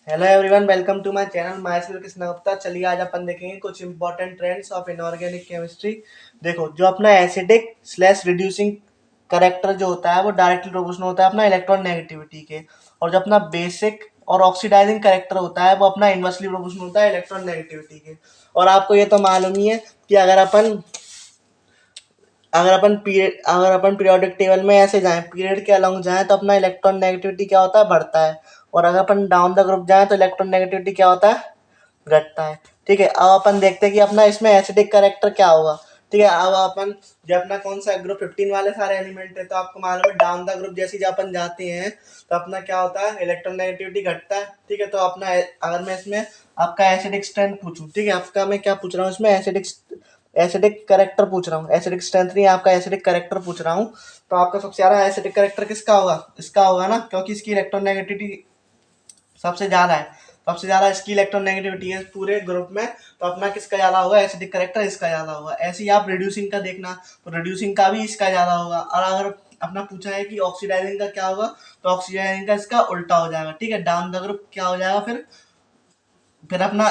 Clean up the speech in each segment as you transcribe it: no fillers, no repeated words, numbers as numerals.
Hello everyone, welcome to my channel myself Krishna Gupta. चलिए आज अपन देखेंगे कुछ important trends of inorganic chemistry. देखो, जो अपना एसिडिक स्लैश रिड्यूसिंग करेक्टर जो होता है वो डायरेक्टली प्रोपोर्शनल होता है अपना इलेक्ट्रॉन नेगेटिविटी के। और जो अपना बेसिक और ऑक्सीडाइजिंग करेक्टर होता है वो अपना इन्वर्सली प्रोपोर्शनल होता है इलेक्ट्रॉन नेगेटिविटी के। और आपको ये तो मालूम ही है कि अगर अपन पीरियोडिक टेबल में ऐसे जाएं, पीरियड के अलोंग जाएं, तो अपना इलेक्ट्रॉन नेगेटिविटी क्या होता है, बढ़ता है। और अगर अपन डाउन द ग्रुप जाएं तो इलेक्ट्रॉन नेगेटिविटी क्या होता है, घटता है। ठीक है, अब अपन देखते हैं कि अपना इसमें एसिडिक करेक्टर क्या होगा। ठीक है, अब अपन जब अपना कौन सा ग्रुप 15 वाले सारे एलिमेंट है, तो आपको मालूम है डाउन द ग्रुप जैसे जब अपन जाते हैं तो अपना क्या होता है, इलेक्ट्रॉन नेगेटिविटी घटता है। ठीक है, तो अपना अगर मैं इसमें आपका एसिडिक स्ट्रेंथ पूछूं, ठीक है, आपका मैं क्या पूछ रहा हूँ इसमें, एसिडिक करेक्टर पूछ रहा हूँ, एसिडिक स्ट्रेंथ नहीं, आपका एसिडिक करेक्टर पूछ रहा हूँ। तो आपका सबसे ज्यादा एसिडिक करेक्टर किसका होगा, इसका होगा ना, क्योंकि इसकी इलेक्ट्रॉन नेगेटिविटी सबसे ज्यादा है। सबसे ज्यादा इसकी इलेक्ट्रॉन नेगेटिविटी है पूरे ग्रुप में, तो अपना किसका ज्यादा होगा, एसिडिक करेक्टर इसका ज्यादा होगा। ऐसे ही आप रिड्यूसिंग का देखना, तो रिड्यूसिंग का भी इसका ज्यादा होगा। और अगर अपना पूछा है कि ऑक्सीडाइजिंग का क्या होगा, तो ऑक्सीडाइजिंग का इसका उल्टा हो जाएगा। ठीक है, डाउन द ग्रुप क्या हो जाएगा फिर अपना,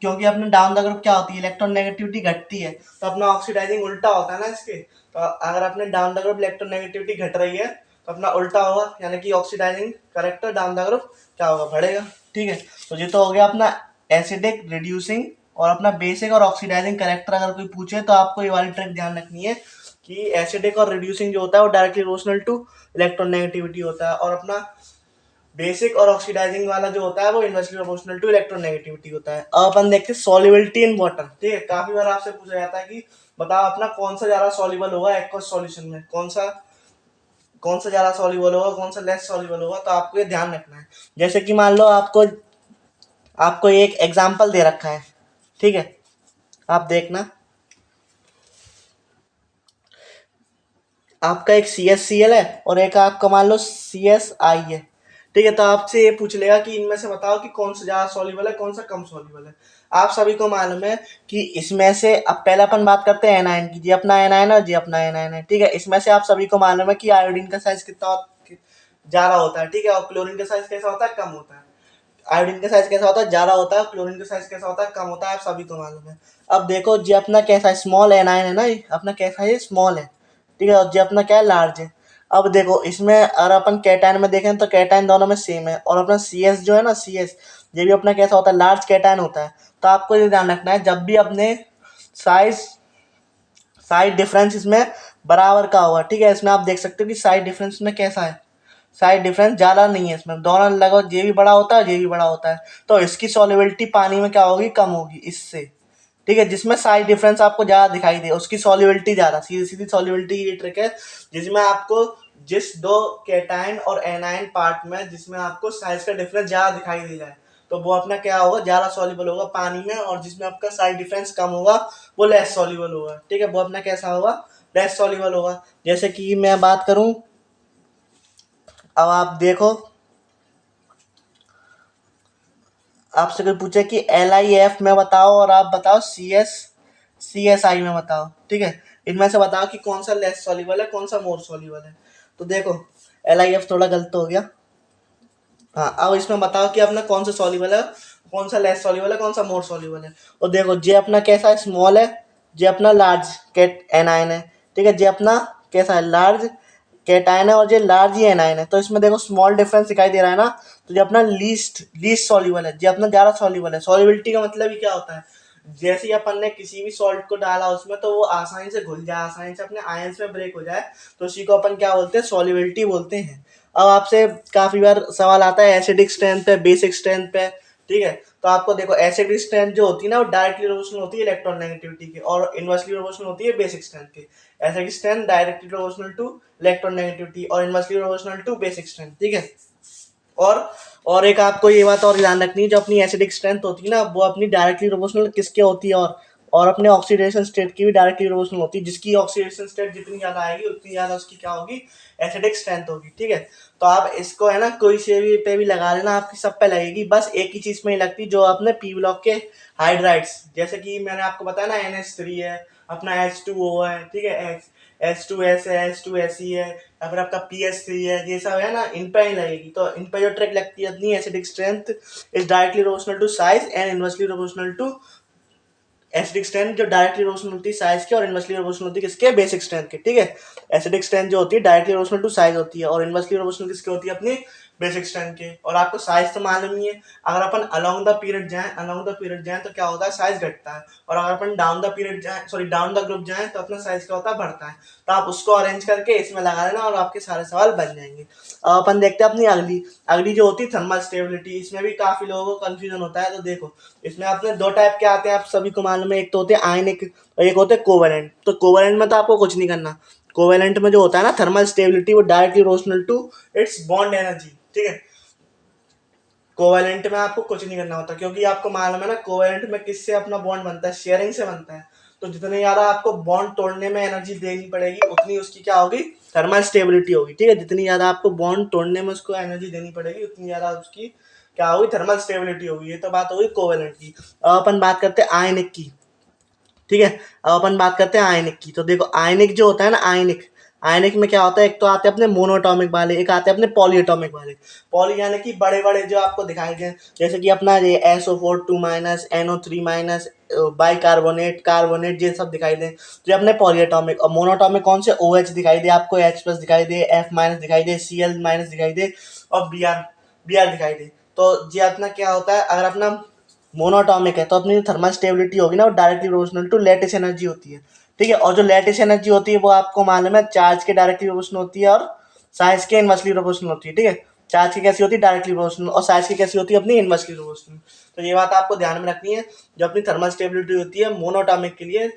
क्योंकि अपने डाउन द ग्रुप क्या होती है, इलेक्ट्रॉन नेगेटिविटी घटती है, तो अपना ऑक्सीडाइजिंग उल्टा होता है ना इसके। तो अगर अपने down the group electronegativity घट रही है तो अपना उल्टा होगा, यानी कि oxidising character down the group क्या होगा, बढ़ेगा। ठीक है, तो ये तो हो गया अपना एसिडिक, रिड्यूसिंग और अपना बेसिक और ऑक्सीडाइजिंग करेक्टर। अगर कोई पूछे तो आपको ये वाली ट्रिक ध्यान रखनी है कि एसिडिक और रिड्यूसिंग जो होता है वो directly proportional to electron negativity होता है, और अपना बेसिक और ऑक्सीडाइजिंग वाला जो होता है वो इनवर्सली प्रोपोर्शनल टू इलेक्ट्रोनेगेटिविटी होता है। अब अपन देखते हैं सॉल्युबिलिटी इन वाटर। ठीक है, काफी बार आपसे पूछा जाता है कि बताओ अपना कौन सा ज्यादा सॉल्युबल होगा एक्वस सॉल्यूशन में, कौन सा ज्यादा सॉल्युबल होगा, कौन सा लेस सॉल्युबल होगा। तो आपको ये ध्यान रखना है, जैसे कि मान लो आपको आपको एक एग्जाम्पल दे रखा है। ठीक है, आप देखना, आपका एक सी एस सी एल है और एक आपका मान लो सी एस आई है। ठीक है, तो आपसे ये पूछ लेगा कि इनमें से बताओ कि कौन सा ज्यादा सॉल्युबल है, कौन सा कम सॉल्युबल है। आप सभी को मालूम है कि इसमें से, अब पहले अपन बात करते हैं एनायन की, जी अपना एनायन है, जी अपना एनायन है। ठीक है, इसमें से आप सभी को मालूम है कि आयोडीन का साइज कितना ज्यादा होता है। ठीक है, और क्लोरीन का साइज कैसा होता है, कम होता है। आयोडीन का साइज कैसा होता है, ज्यादा होता है। क्लोरीन का साइज कैसा होता है, कम होता है। आप सभी को मालूम है। अब देखो, जी अपना कैसा है, स्मॉल एनायन है ना, अपना कैसा है, स्मॉल है। ठीक है, और जी अपना क्या है, लार्ज है। अब देखो इसमें अगर अपन कैटायन में देखें तो कैटायन दोनों में सेम है, और अपना सी एस जो है ना, सी एस ये भी अपना कैसा होता है, लार्ज कैटायन होता है। तो आपको ये ध्यान रखना है, जब भी अपने साइज साइज डिफरेंस इसमें बराबर का होगा। ठीक है, इसमें आप देख सकते हो कि साइज डिफरेंस में कैसा है, साइज डिफरेंस ज्यादा नहीं है इसमें, दोनों लगभग ये भी बड़ा होता है, ये भी बड़ा होता है। तो इसकी सॉल्युबिलिटी पानी में क्या होगी, कम होगी इससे। ठीक है, जिसमें साइज डिफरेंस आपको ज्यादा दिखाई दे उसकी सॉल्युबिलिटी ज्यादा, सीधी सीधी सॉल्युबिलिटी की ट्रिक है। जिसमें आपको जिस दो कैटायन और एनायन पार्ट में जिसमें आपको साइज का डिफरेंस ज्यादा दिखाई दे जाए, तो वो अपना क्या होगा, ज्यादा सॉल्युबल होगा पानी में। और जिसमें आपका साइज डिफरेंस कम होगा वो लेस सॉल्युबल होगा। ठीक है, वो अपना कैसा होगा, लेस सॉल्युबल होगा। जैसे कि मैं बात करूं, अब आप देखो, आपसे कोई पूछे कि एल आई एफ में बताओ और आप बताओ सी एस आई में बताओ। ठीक है, इनमें से बताओ कि कौन सा लेस सॉल्युबल है, कौन सा मोर सॉल्युबल है। तो देखो, एल आई एफ थोड़ा गलत हो गया। हाँ, अब इसमें बताओ कि अपना कौन सा सॉल्युबल है, कौन सा लेस सॉल्युबल है, कौन सा मोर सॉल्युबल है। और देखो, जे अपना कैसा है, स्मॉल है, जे अपना लार्ज कैट एनायन है। ठीक है, जे अपना कैसा है, लार्ज कैटायन है, और जे लार्ज ही एनायन है। तो इसमें देखो स्मॉल डिफरेंस दिखाई दे रहा है ना, तो जो अपना लीस्ट लीस्ट सॉल्युबल है, जो अपना ज्यादा सॉल्युबल है। सॉल्युबिलिटी का मतलब ही क्या होता है, जैसे ही अपन ने किसी भी सॉल्ट को डाला उसमें तो वो आसानी से घुल जाए, आसानी से अपने आयंस में ब्रेक हो जाए, तो उसी को अपन क्या बोलते हैं, सॉल्युबिलिटी बोलते हैं। अब आपसे काफी बार सवाल आता है एसिडिक स्ट्रेंथ पे, बेसिक स्ट्रेंथ पे। ठीक है, तो आपको देखो एसिडिक स्ट्रेंथ जो होती है ना वो डायरेक्टली प्रोपोर्शनल होती है इलेक्ट्रॉन नेगेटिविटी की, और इनवर्सली प्रोपोर्शनल होती है बेसिक स्ट्रेंथ की। Acidic strength directly proportional to electron negativity और inversely proportional to basic strength. ठीक है, और एक आपको ये बात और ध्यान रखनी है, जो अपनी एसिडिक स्ट्रेंथ होती है ना वो अपनी डायरेक्टली प्रोपोर्शनल किसके होती है, और अपने ऑक्सीडेशन स्टेट की भी डायरेक्टली प्रोपोर्शनल होती है। जिसकी ऑक्सीडेशन स्टेट जितनी ज्यादा आएगी उतनी ज्यादा उसकी क्या होगी, एसिडिक स्ट्रेंथ होगी। ठीक है, तो आप इसको है ना कोई से भी पे भी लगा लेना, आपकी सब पे लगेगी, बस एक ही चीज में ही लगती, जो अपने पी ब्लॉक के हाइड्राइड्स, जैसे कि मैंने आपको बताया ना NH3 है, अपना H2O है। ठीक है, H2S है, H2SE है, या फिर आपका PS3 है, ये सब है ना, इन पे ही लगेगी। तो इन पे जो ट्रिक लगती है अपनी acidic strength is directly proportional to size and inversely proportional to acidic strength, जो डायरेक्टली प्रोपोर्शनल होती है साइज के और इनवर्सली प्रोपोर्शनल होती है किसके, बेसिक स्ट्रेंथ के। ठीक है, एसिडिक स्ट्रेंथ जो होती है डायरेक्टली प्रोपोर्शनल टू साइज होती है और इनवर्सली प्रोपोर्शनल किसके होती है, अपनी बेसिक स्ट्रेंथ के। और आपको साइज तो मालूम ही है, अगर अपन अलोंग द पीरियड जाएं तो क्या होता है, साइज घटता है। और अगर अपन डाउन द पीरियड जाएं, सॉरी डाउन द ग्रुप जाएं, तो अपना साइज क्या होता है, बढ़ता है। तो आप उसको अरेंज करके इसमें लगा लेना और आपके सारे सवाल बन जाएंगे। अब अपन देखते हैं अपनी अगली अगली जो होती है थर्मल स्टेबिलिटी। इसमें भी काफी लोगों को कंफ्यूजन होता है। तो देखो, इसमें आपने दो टाइप के आते हैं, आप सभी को मालूम है। एक तो होते हैं आयनिक और एक होते हैं कोवेलेंट। तो कोवेलेंट में तो आपको कुछ नहीं करना। कोवेलेंट में जो होता है ना थर्मल स्टेबिलिटी, वो directly proportional to its bond energy. ठीक है, कोवेलेंट में आपको कुछ नहीं करना होता, क्योंकि आपको मालूम है ना कोवेलेंट में किससे अपना बॉन्ड बनता है, शेयरिंग से बनता है। तो जितने ज्यादा आपको बॉन्ड तोड़ने में एनर्जी देनी पड़ेगी, उतनी उसकी क्या होगी, थर्मल स्टेबिलिटी होगी। ठीक है, जितनी ज्यादा आपको बॉन्ड तोड़ने में उसको एनर्जी देनी पड़ेगी, उतनी ज्यादा उसकी क्या होगी, थर्मल स्टेबिलिटी होगी। ये तो बात होगी कोवेलेंट की। अब अपन बात करते हैं आयनिक की। ठीक है, अब अपन बात करते हैं आयनिक की। तो देखो, आयनिक जो होता है ना, आयनिक आयनिक में क्या होता है, एक तो आते हैं अपने मोनोटॉमिक वाले, एक आते हैं अपने पॉलीएटॉमिक वाले। पॉली यानी कि बड़े बड़े जो आपको दिखाई दें, जैसे कि अपना ये SO4 2 NO3 बाइकार्बोनेट, कार्बोनेट, ये सब दिखाई दे, तो ये अपने पॉलीएटॉमिक। और मोनोटॉमिक कौन से, OH दिखाई दे आपको, H+ दिखाई दे, F- दिखाई दे, Cl- दिखाई दे, और Br दिखाई दे। तो ये अपना क्या होता है, अगर अपना मोनोटॉमिक है तो अपनी थर्मल स्टेबिलिटी होगी ना, वो directly proportional to lattice energy होती है। ठीक है, और जो लैटिस एनर्जी होती है वो आपको मालूम है चार्ज के डायरेक्टली प्रोपोर्शनल होती है और साइज के इनवर्सली प्रोपोर्शनल होती है। ठीक है, चार्ज की कैसी होती है, डायरेक्टली प्रोपोर्शनल, और साइज की कैसी होती है, अपनी इनवर्सली प्रोपोर्शनल। तो ये बात आपको ध्यान में रखनी है। जो अपनी थर्मल स्टेबिलिटी होती है मोनोटॉमिक के लिए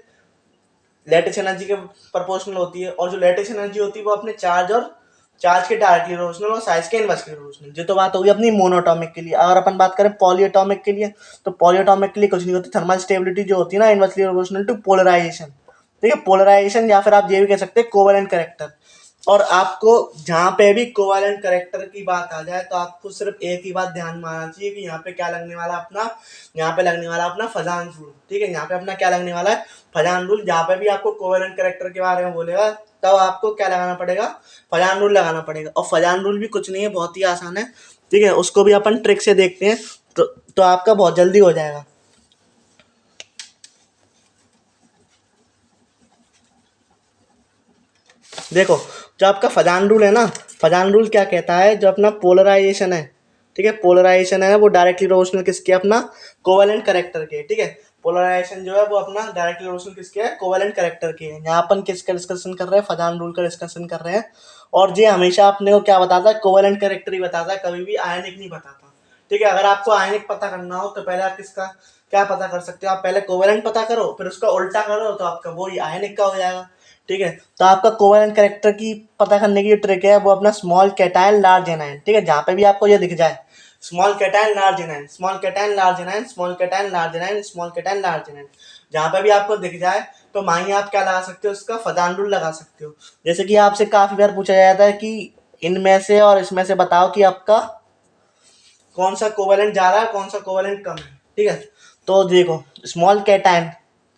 लैटिस एनर्जी के प्रोपोर्शनल होती है, और जो लैटिस एनर्जी होती है वो अपने चार्ज के डायरेक्टली प्रोपोर्शनल और साइज के इनवर्सली प्रोपोर्शनल। ये तो बात होगी अपनी मोनोटॉमिक के लिए। अगर अपन बात करें पॉलीएटॉमिक के लिए, तो पॉलीएटॉमिक के लिए कुछ नहीं होती, थर्मल स्टेबिलिटी जो होती है ना, इनवर्सली प्रोपोर्शनल टू पोलराइजेशन। ठीक है, पोलराइजेशन, या फिर आप ये भी कह सकते हैं कोवेलेंट करेक्टर। और आपको जहाँ पे भी कोवेलेंट करेक्टर की बात आ जाए, तो आपको सिर्फ एक ही बात ध्यान में आना चाहिए कि यहाँ पे क्या लगने वाला अपना, यहाँ पे लगने वाला अपना फजान रूल। ठीक है, यहाँ पे अपना क्या लगने वाला है, फजान रूल। जहाँ पे भी आपको कोवेलेंट करेक्टर के बारे में बोलेगा, तब आपको क्या लगाना पड़ेगा, फजान रूल लगाना पड़ेगा। और फजान रूल भी कुछ नहीं है, बहुत ही आसान है। ठीक है, उसको भी अपन ट्रिक से देखते हैं, तो आपका बहुत जल्दी हो जाएगा। देखो, जो आपका फजान रूल है ना, फजान रूल क्या कहता है, जो अपना पोलराइजेशन है, ठीक है, पोलराइजेशन है वो डायरेक्टली प्रोपोर्शनल किसके, अपना कोवेलेंट करेक्टर के। ठीक है, पोलराइजेशन जो है वो अपना डायरेक्टली प्रोपोर्शनल किसके है, कोवेलेंट करेक्टर के है। यहाँ अपन किसका डिस्कशन कर रहे हैं, फजान रूल का डिस्कशन कर रहे हैं। और ये हमेशा अपने को क्या बताता है, कोवेलेंट करेक्टर ही बताता है, कभी भी आयनिक नहीं बताता। ठीक है, अगर आपको आयनिक पता करना हो तो पहले आप किसका क्या पता कर सकते हो, आप पहले कोवेलेंट पता करो, फिर उसका उल्टा करो, तो आपका वही आयनिक का हो जाएगा। ठीक है, तो आपका कोवेलेंट करेक्टर की पता करने की जो ट्रिक है वो अपना स्मॉल कैटायन लार्ज एनायन। ठीक है, जहाँ पे भी आपको ये दिख जाए small cation large anion, small cation large anion, small cation large anion, small cation large anion, जहाँ पे भी आपको दिख जाए, तो माही आप क्या लगा सकते हो, उसका फजान रूल लगा सकते हो। जैसे कि आपसे काफी बार पूछा जाता है कि इनमें से और इसमें से बताओ कि आपका कौन सा कोवेलेंट जा रहा है, कौन सा कोवेलेंट कम है। ठीक है, तो देखो, स्मॉल कैटायन,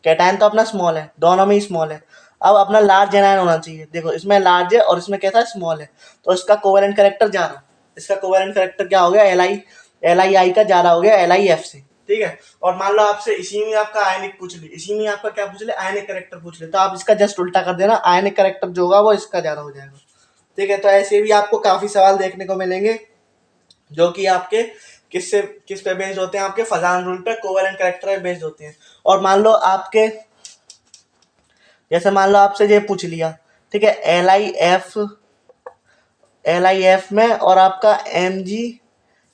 कैटायन तो अपना स्मॉल है, दोनों में ही स्मॉल है। अब अपना लार्ज एनायन होना चाहिए। देखो, इसमें लार्ज है और इसमें कैसा है, स्मॉल है, तो इसका कोवेलेंट करेक्टर जा रहा है, इसका कोवेलेंट करेक्टर क्या हो गया, Li का जा रहा हो गया LiF से। ठीक है, और मान लो आपसे इसी में आपका आयनिक पूछ ले, इसी में आपका क्या पूछ ले, आयनिक करेक्टर पूछ ले, तो आप इसका जस्ट उल्टा कर देना, आयनिक करेक्टर जो होगा वो इसका ज्यादा हो जाएगा। ठीक है, तो ऐसे भी आपको काफी सवाल देखने को मिलेंगे जो कि आपके किस पे बेस्ड होते हैं, आपके फजान रूल पे, कोवेलेंट करेक्टर पे बेस्ड होते हैं। और मान लो आपके, जैसे मान लो आपसे ये पूछ लिया, ठीक है, एल आई एफ में और आपका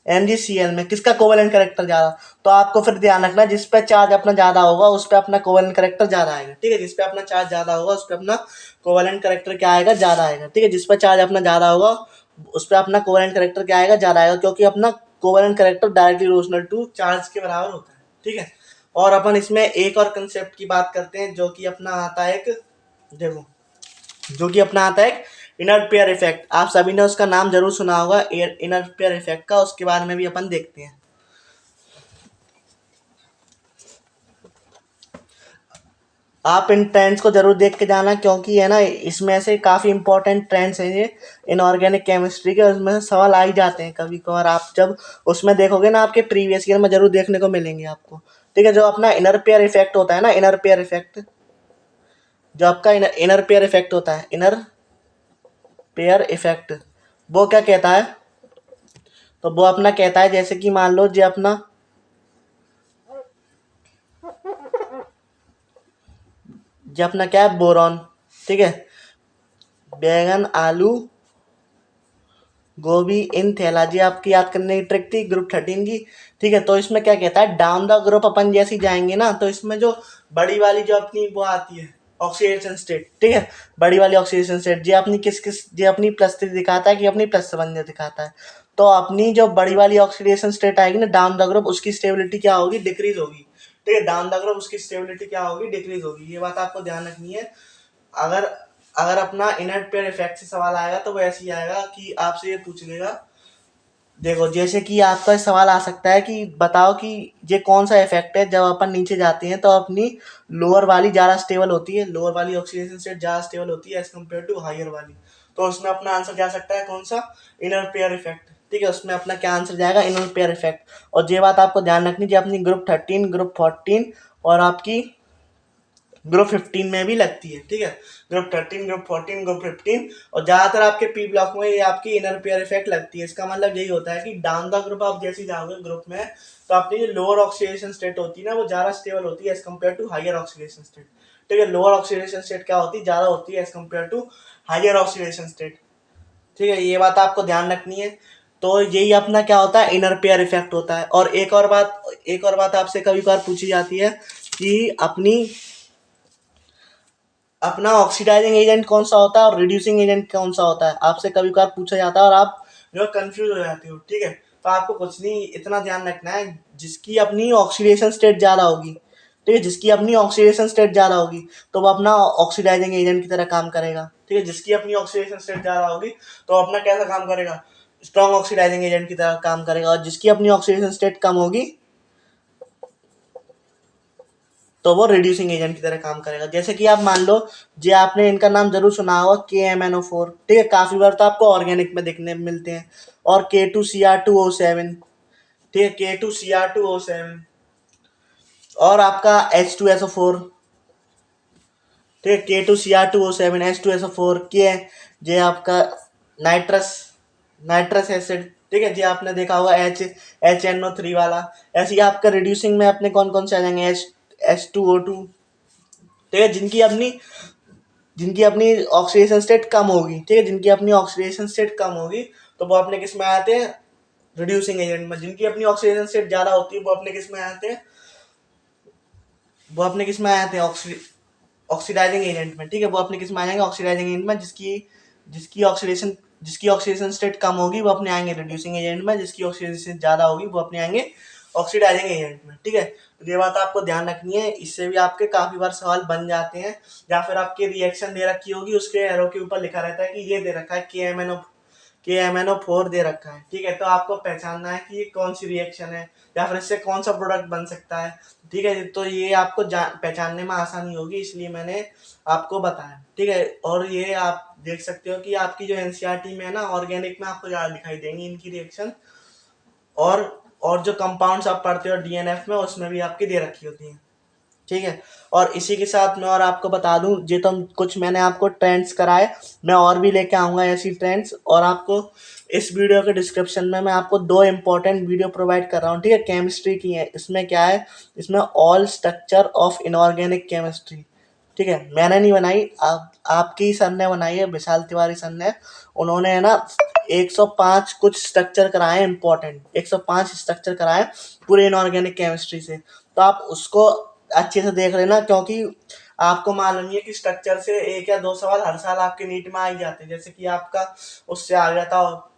MgCl में किसका कोवेलेंट करेक्टर ज्यादा, तो आपको फिर ध्यान रखना जिस पे चार्ज अपना ज्यादा होगा उस पे अपना कोवेलेंट करेक्टर ज्यादा आएगा। ठीक है, जिस पे अपना चार्ज ज्यादा होगा उस पे अपना कोवेलेंट करेक्टर क्या आएगा, ज्यादा आएगा। ठीक है, जिस पे चार्ज अपना ज्यादा होगा उस पे अपना कोवेलेंट करेक्टर क्या आएगा, ज्यादा आएगा, क्योंकि अपना covalent character directly proportional to charge के बराबर होता है। ठीक है, और अपन इसमें एक और कंसेप्ट की बात करते हैं जो कि अपना आता है एक, देखो, जो कि अपना आता है इनर पेयर इफेक्ट। आप सभी ने उसका नाम जरूर सुना होगा, इनर पेयर इफेक्ट का, उसके बारे में भी अपन देखते हैं। आप इन ट्रेंड्स को जरूर देख के जाना, क्योंकि है ना इसमें से काफ़ी इंपॉर्टेंट ट्रेंड्स हैं ये इनऑर्गेनिक केमिस्ट्री के, उसमें से सवाल आ ही जाते हैं कभी कभार। आप जब उसमें देखोगे ना आपके प्रीवियस ईयर में जरूर देखने को मिलेंगे आपको। ठीक है, जो अपना इनर पेयर इफेक्ट होता है ना, इनर पेयर इफेक्ट, जो आपका इनर पेयर इफेक्ट होता है, इनर पेयर इफेक्ट, वो क्या कहता है? तो वो अपना कहता है जैसे कि मान लो जो अपना क्या है, बोरॉन। ठीक है, बैगन, आलू, गोभी, इन थैला, जी आपकी याद करने की ट्रिक थी ग्रुप 13 की। ठीक है, तो इसमें क्या कहता है, डाउन द ग्रुप अपन जैसी जाएंगे ना, तो इसमें जो बड़ी वाली जो अपनी वो आती है ऑक्सीडेशन स्टेट, ठीक है, बड़ी वाली ऑक्सीडेशन स्टेट, जी अपनी किस किस, जी अपनी +3 दिखाता है कि अपनी +7 दिखाता है। तो अपनी जो बड़ी वाली ऑक्सीडेशन स्टेट आएगी ना डाउन द ग्रुप, उसकी स्टेबिलिटी क्या होगी, डिक्रीज होगी। ठीक है, डाउन द ग्रुप उसकी स्टेबिलिटी क्या होगी, डिक्रीज होगी। ये बात आपको ध्यान रखनी है। अगर अगर अपना इनर पेयर इफेक्ट से सवाल आएगा तो वो ऐसे ही आएगा कि आपसे ये पूछ लेगा, देखो जैसे कि आपका सवाल आ सकता है कि बताओ कि ये कौन सा इफेक्ट है, जब अपन नीचे जाते हैं तो अपनी लोअर वाली ज़्यादा स्टेबल होती है, लोअर वाली ऑक्सीडेशन स्टेट ज़्यादा स्टेबल होती है एज कम्पेयर टू हायर वाली। तो उसमें अपना आंसर जा सकता है कौन सा, इनर पेयर इफेक्ट। ठीक है, उसमें अपना क्या आंसर जाएगा, इनर पेयर इफेक्ट। और ये बात आपको ध्यान रखनी चाहिए, अपनी ग्रुप 13, ग्रुप 14 और आपकी ग्रुप 15 में भी लगती है। ठीक है, ग्रुप 13, ग्रुप 14, ग्रुप 15 और ज्यादातर आपके पी ब्लॉक में ये आपकी इनर पेयर इफेक्ट लगती है। इसका मतलब यही होता है कि डाउन द ग्रुप आप जैसे जाओगे ग्रुप में, तो अपनी जो लोअर ऑक्सीडेशन स्टेट होती है ना वो ज्यादा स्टेबल होती है as compare to higher oxidation state. ठीक है, लोअर ऑक्सीडेशन स्टेट क्या होती है, ज्यादा होती है as compare to higher oxidation state. ठीक है, ये बात आपको ध्यान रखनी है। तो यही अपना क्या होता है, इनर पेयर इफेक्ट होता है। और एक और बात आपसे कभी कभार पूछी जाती है कि अपनी अपना ऑक्सीडाइजिंग एजेंट कौन सा होता है और रिड्यूसिंग एजेंट कौन सा होता है, आपसे कभी कभार पूछा जाता है और आप जो कंफ्यूज हो जाते हो। ठीक है, तो आपको कुछ नहीं, इतना ध्यान रखना है, जिसकी अपनी ऑक्सीडेशन स्टेट ज़्यादा होगी, ठीक है, जिसकी अपनी ऑक्सीडेशन स्टेट ज़्यादा होगी तो वो अपना ऑक्सीडाइजिंग एजेंट की तरह काम करेगा। ठीक है, जिसकी अपनी ऑक्सीडेशन स्टेट ज़्यादा होगी तो अपना कैसा काम करेगा, स्ट्रॉन्ग ऑक्सीडाइजिंग एजेंट की तरह काम करेगा। और जिसकी अपनी ऑक्सीडेशन स्टेट कम होगी तो वो रिड्यूसिंग एजेंट की तरह काम करेगा। जैसे कि आप मान लो, जे आपने इनका नाम जरूर सुना होगा, KMnO4। ठीक है, काफी बार तो आपको ऑर्गेनिक में देखने मिलते हैं। और K2Cr2O7। ठीक है, K2Cr2O7 और आपका H2SO4। ठीक है, K2Cr2O7, H2SO4 के जे आपका नाइट्रस नाइट्रस एसिड। ठीक है जी, आपने देखा होगा HNO3 वाला। ऐसे ही आपका रिड्यूसिंग में अपने कौन कौन से आ जाएंगे, H2O2। ठीक है, जिनकी अपनी ऑक्सीडेशन स्टेट कम होगी, ठीक है, जिनकी अपनी ऑक्सीडेशन स्टेट कम होगी तो वो अपने किस में आते हैं, रिड्यूसिंग एजेंट में। जिनकी अपनी ऑक्सीडेशन स्टेट ज्यादा होती है वो अपने किस में आते हैं, वो अपने किस में आते हैं, ऑक्सीडाइजिंग एजेंट में। ठीक है, वो अपने किस में आ जाएंगे, ऑक्सीडाइजिंग एजेंट में। जिसकी ऑक्सीडेशन जिसकी ऑक्सीडेशन स्टेट कम होगी वो अपने आएंगे रिड्यूसिंग एजेंट में, जिसकी ऑक्सीडेशन ज्यादा होगी वो अपने आएंगे ऑक्सीडाइजिंग एजेंट में। ठीक है, तो ये बात आपको ध्यान रखनी है, इससे भी आपके काफी बार सवाल बन जाते हैं। या फिर आपकी रिएक्शन दे रखी होगी, उसके एरो के ऊपर लिखा रहता है कि ये दे रखा है KMnO4 दे रखा है। ठीक है, तो आपको पहचानना है कि ये कौन सी रिएक्शन है या फिर इससे कौन सा प्रोडक्ट बन सकता है। ठीक है, तो ये आपको पहचानने में आसानी होगी, इसलिए मैंने आपको बताया। ठीक है, और ये आप देख सकते हो कि आपकी जो एनसीईआरटी में है ना, ऑर्गेनिक में आपको ज़्यादा दिखाई देंगी इनकी रिएक्शन। और और जो कंपाउंड्स आप पढ़ते हो DNF में, उसमें भी आपकी दे रखी होती हैं। ठीक है, और इसी के साथ मैं और आपको बता दूं, ये तो कुछ मैंने आपको ट्रेंड्स कराए, मैं और भी लेके आऊँगा ऐसी ट्रेंड्स। और आपको इस वीडियो के डिस्क्रिप्शन में मैं आपको 2 इंपॉर्टेंट वीडियो प्रोवाइड कर रहा हूँ। ठीक है, केमिस्ट्री की है। इसमें क्या है, इसमें all structure of inorganic chemistry. ठीक है, मैंने नहीं बनाई, आपकी सर ने बनाई है, विशाल तिवारी सर ने। उन्होंने है ना 105 कुछ स्ट्रक्चर कराए इंपॉर्टेंट, 105 स्ट्रक्चर कराए पूरे इनऑर्गेनिक केमिस्ट्री से। तो आप उसको अच्छे से देख लेना, क्योंकि आपको मालूम ही है कि स्ट्रक्चर से 1 या 2 सवाल हर साल आपके नीट में आ ही जाते हैं। जैसे कि आपका उससे आ गया था,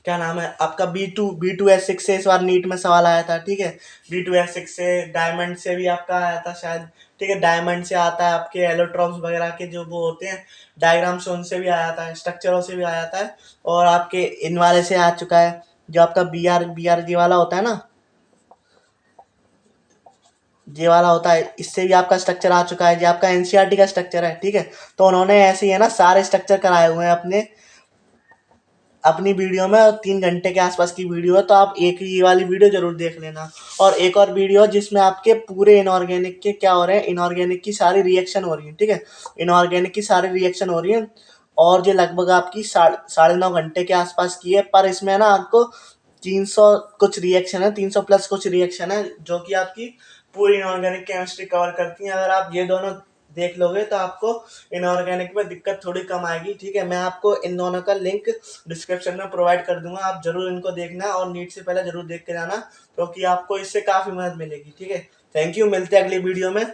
क्या नाम है आपका, B2S6 से इस बार नीट में सवाल आया था। ठीक है, B2S6 से, डायमंड से भी आपका आया था शायद। ठीक है, डायमंड से आता है, आपके एलोट्रॉप्स वगैरह के जो वो होते हैं डायग्राम से, उनसे भी आया था, स्ट्रक्चरों से भी आया था। और आपके इन वाले से आ चुका है, जो आपका BRG वाला होता है ना, ये वाला होता है, इससे भी आपका स्ट्रक्चर आ चुका है, ये आपका एनसीईआरटी का स्ट्रक्चर है, ठीक है। तो उन्होंने ऐसे ही है ना सारे स्ट्रक्चर कराए हुए हैं अपनी वीडियो में, और 3 घंटे के आसपास की वीडियो है, तो आप एक ये वाली वीडियो जरूर देख लेना। और एक और वीडियो है जिसमें आपके पूरे इनऑर्गेनिक के क्या हो रहे हैं, इनऑर्गेनिक की सारी रिएक्शन हो रही है, ठीक है। इनऑर्गेनिक की सारी रिएक्शन हो रही है, और ये लगभग आपकी 9.5 घंटे के आसपास की है। पर इसमें ना आपको 300 कुछ रिएक्शन है, 300 प्लस कुछ रिएक्शन है, जो कि आपकी पूरी इनऑर्गेनिक केमिस्ट्री कवर करती हैं। अगर आप ये दोनों देख लोगे तो आपको इनऑर्गेनिक में दिक्कत थोड़ी कम आएगी, ठीक है। मैं आपको इन दोनों का लिंक डिस्क्रिप्शन में प्रोवाइड कर दूंगा, आप जरूर इनको देखना, और नीट से पहले जरूर देख के जाना, क्योंकि आपको इससे काफ़ी मदद मिलेगी, ठीक है। थैंक यू, मिलते हैं अगली वीडियो में।